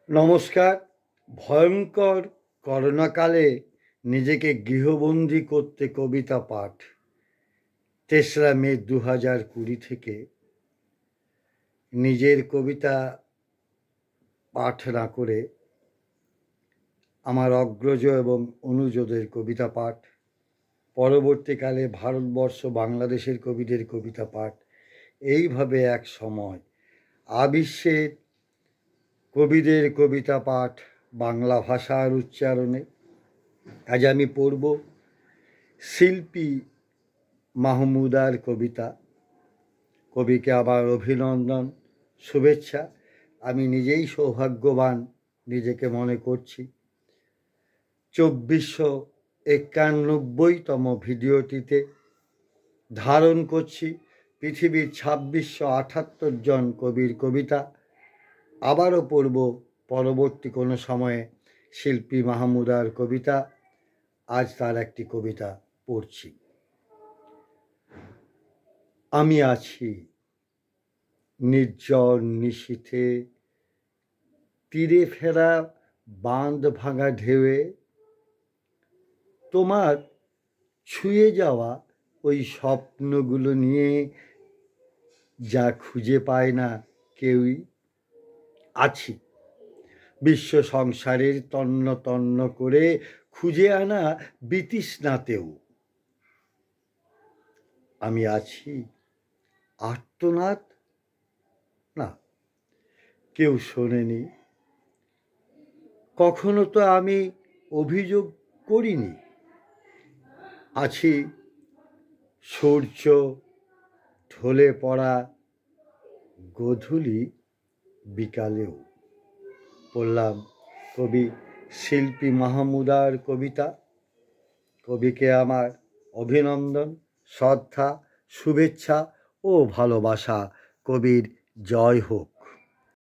নমস্কার। ভয়ঙ্কর করোনাকালে নিজেকে গৃহবন্দী করতে কবিতা পাঠ। ৩রা মে ২০২০ থেকে নিজের কবিতা পাঠ না করে আমার অগ্রজ এবং অনুজদের কবিতা পাঠ, পরবর্তীকালে ভারতবর্ষ বাংলাদেশের কবিদের কবিতা পাঠ, এইভাবে এক সময় আবিশ্বের কবিদের কবিতা পাঠ বাংলা ভাষার উচ্চারণে। আজ আমি পড়ব শিল্পী মাহমুদার কবিতা। কবিকে আবার অভিনন্দন, শুভেচ্ছা। আমি নিজেই সৌভাগ্যবান নিজেকে মনে করছি। ২৪৯১তম ভিডিওটিতে ধারণ করছি পৃথিবীর ২৬৭৮ জন কবির কবিতা। আবারও পড়ব পরবর্তী কোনো সময়ে শিল্পী মাহমুদার কবিতা। আজ তার একটি কবিতা পড়ছি। আমি আছি নির্জন নিশীথে, তীরে ফেরা বাঁধ ভাঙা ঢেউয়ে, তোমার ছুঁয়ে যাওয়া ওই স্বপ্নগুলো নিয়ে, যা খুঁজে পায় না কেউই। আছি বিশ্ব সংসারের তন্ন তন্ন করে খুঁজে আনা বিতৃষ্ণাতেও। আমি আছি আর্তনাদ, না কেউ শোনেনি। কখনো তো আমি অভিযোগ করিনি। আছি সূর্য ঢলে পড়া গোধূলি বিকালেও। পড়লাম কবি শিল্পী মাহমুদার কবিতা। কবিকে আমার অভিনন্দন, শ্রদ্ধা, শুভেচ্ছা ও ভালোবাসা। কবির জয় হোক।